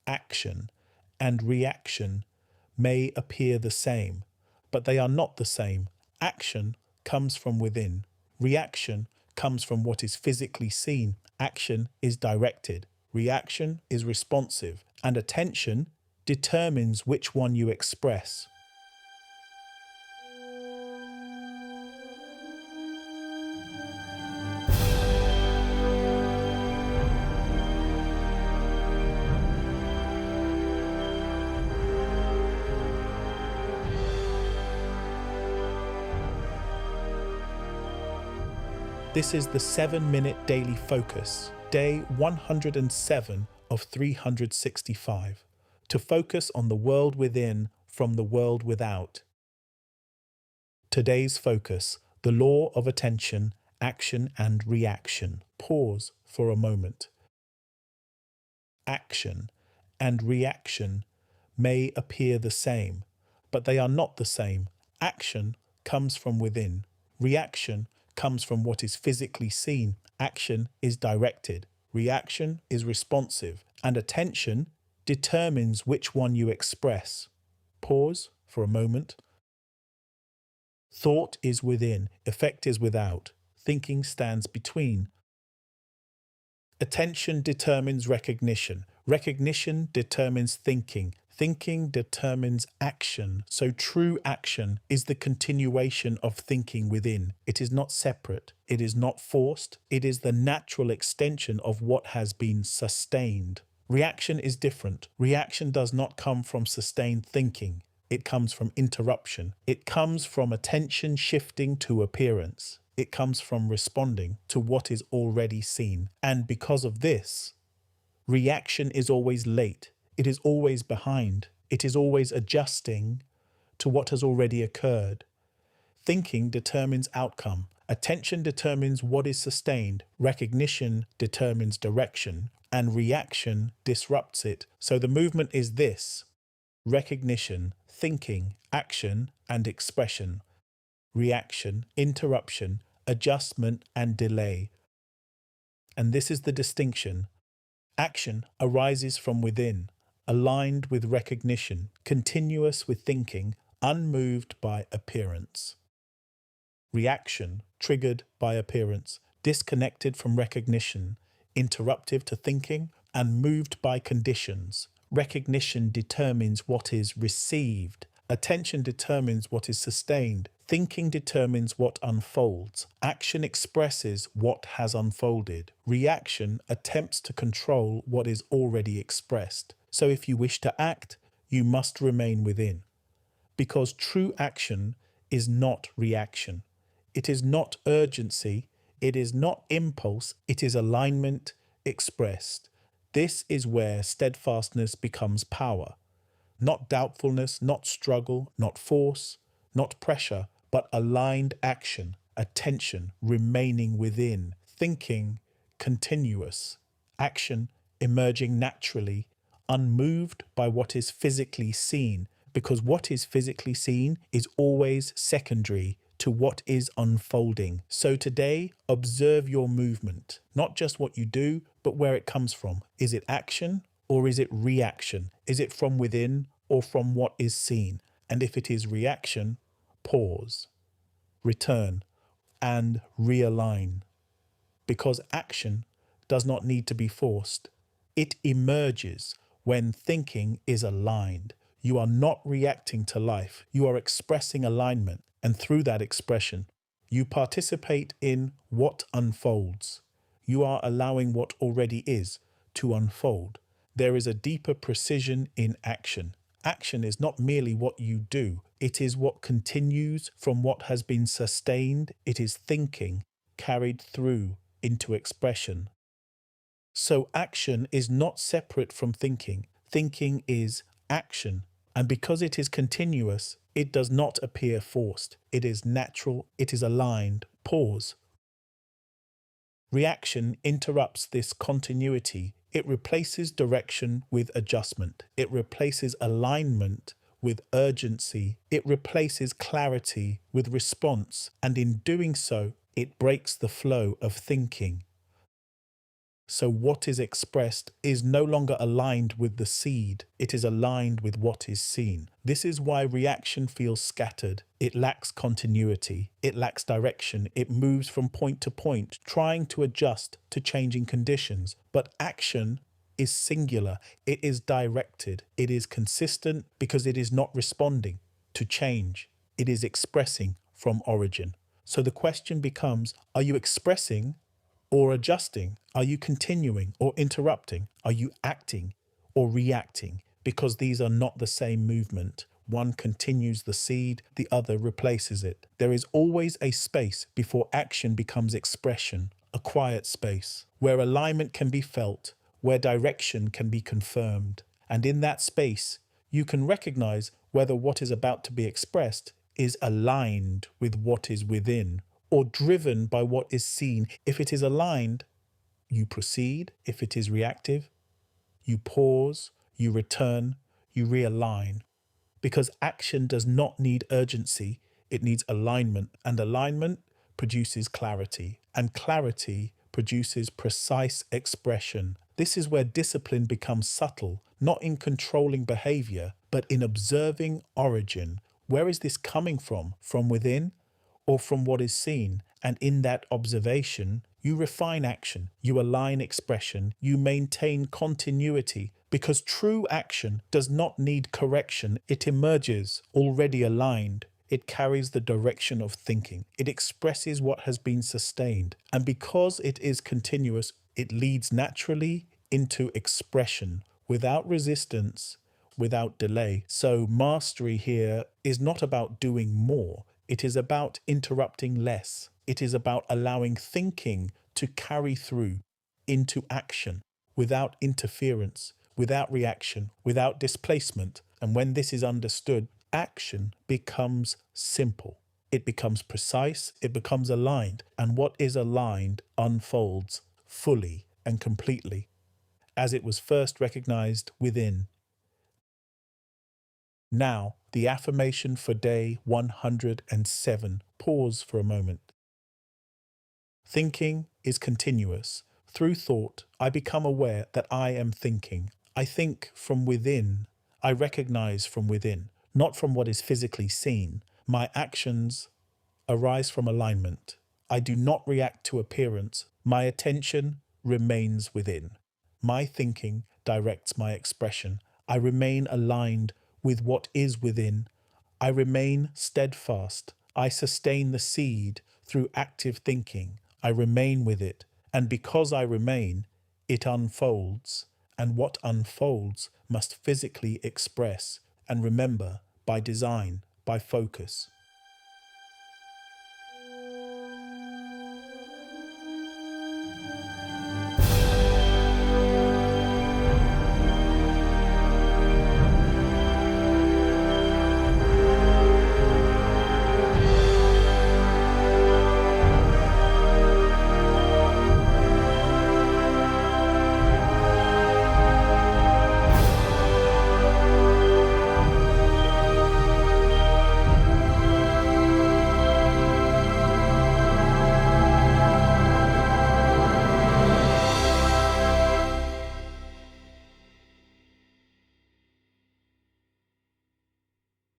action and reaction may appear the same, but they are not the same. Action comes from within. Reaction comes from what is physically seen. Action is directed. Reaction is responsive. And attention determines which one you express. This is the 7-minute daily focus, day 107 of 365, to focus on the world within from the world without. Today's focus, the law of attention, action and reaction. Pause for a moment. Action and reaction may appear the same, but they are not the same. Action comes from within. Reaction comes from what is physically seen. Action is directed. Reaction is responsive. And attention determines which one you express. Pause for a moment. Thought is within. Effect is without. Thinking stands between. Attention determines recognition. Recognition determines thinking. Thinking determines action. So true action is the continuation of thinking within. It is not separate. It is not forced. It is the natural extension of what has been sustained. Reaction is different. Reaction does not come from sustained thinking. It comes from interruption. It comes from attention shifting to appearance. It comes from responding to what is already seen. And because of this, reaction is always late. It is always behind. It is always adjusting to what has already occurred. Thinking determines outcome. Attention determines what is sustained. Recognition determines direction. And reaction disrupts it. So the movement is this: recognition, thinking, action and expression. Reaction, interruption, adjustment and delay. And this is the distinction. Action arises from within, aligned with recognition, continuous with thinking, unmoved by appearance. Reaction, triggered by appearance, disconnected from recognition, interruptive to thinking, and moved by conditions. Recognition determines what is received. Attention determines what is sustained. Thinking determines what unfolds. Action expresses what has unfolded. Reaction attempts to control what is already expressed. So if you wish to act, you must remain within. Because true action is not reaction. It is not urgency. It is not impulse. It is alignment expressed. This is where steadfastness becomes power. Not doubtfulness, not struggle, not force, not pressure, but aligned action, attention remaining within, thinking continuous, action emerging naturally, unmoved by what is physically seen, because what is physically seen is always secondary to what is unfolding. So today, observe your movement, not just what you do, but where it comes from. Is it action or is it reaction? Is it from within or from what is seen? And if it is reaction, pause, return, and realign. Because action does not need to be forced. It emerges when thinking is aligned. You are not reacting to life. You are expressing alignment. And through that expression, you participate in what unfolds. You are allowing what already is to unfold. There is a deeper precision in action. Action is not merely what you do. It is what continues from what has been sustained. It is thinking carried through into expression. So action is not separate from thinking. Thinking is action. And because it is continuous, it does not appear forced. It is natural. It is aligned. Pause. Reaction interrupts this continuity. It replaces direction with adjustment. It replaces alignment with urgency. It replaces clarity with response. And in doing so, it breaks the flow of thinking. So what is expressed is no longer aligned with the seed, it is aligned with what is seen. This is why reaction feels scattered. It lacks continuity, it lacks direction, it moves from point to point, trying to adjust to changing conditions. But action is singular, it is directed, it is consistent because it is not responding to change, it is expressing from origin. So the question becomes, are you expressing or adjusting? Are you continuing or interrupting? Are you acting or reacting? Because these are not the same movement. One continues the seed, the other replaces it. There is always a space before action becomes expression, a quiet space where alignment can be felt, where direction can be confirmed. And in that space, you can recognize whether what is about to be expressed is aligned with what is within or driven by what is seen. If it is aligned, you proceed. If it is reactive, you pause, you return, you realign. Because action does not need urgency, it needs alignment. And alignment produces clarity. And clarity produces precise expression. This is where discipline becomes subtle, not in controlling behavior, but in observing origin. Where is this coming from? From within or from what is seen? And in that observation, you refine action, you align expression, you maintain continuity, because true action does not need correction. It emerges already aligned. It carries the direction of thinking. It expresses what has been sustained. And because it is continuous, it leads naturally into expression without resistance, without delay. So mastery here is not about doing more. It is about interrupting less. It is about allowing thinking to carry through into action without interference, without reaction, without displacement. And when this is understood, action becomes simple. It becomes precise, it becomes aligned, and what is aligned unfolds fully and completely as it was first recognized within. Now, the affirmation for day 107. Pause for a moment. Thinking is continuous. Through thought, I become aware that I am thinking. I think from within. I recognize from within, not from what is physically seen. My actions arise from alignment. I do not react to appearance. My attention remains within. My thinking directs my expression. I remain aligned with what is within. I remain steadfast. I sustain the seed through active thinking. I remain with it. And because I remain, it unfolds. And what unfolds must physically express. And remember, by design, by focus.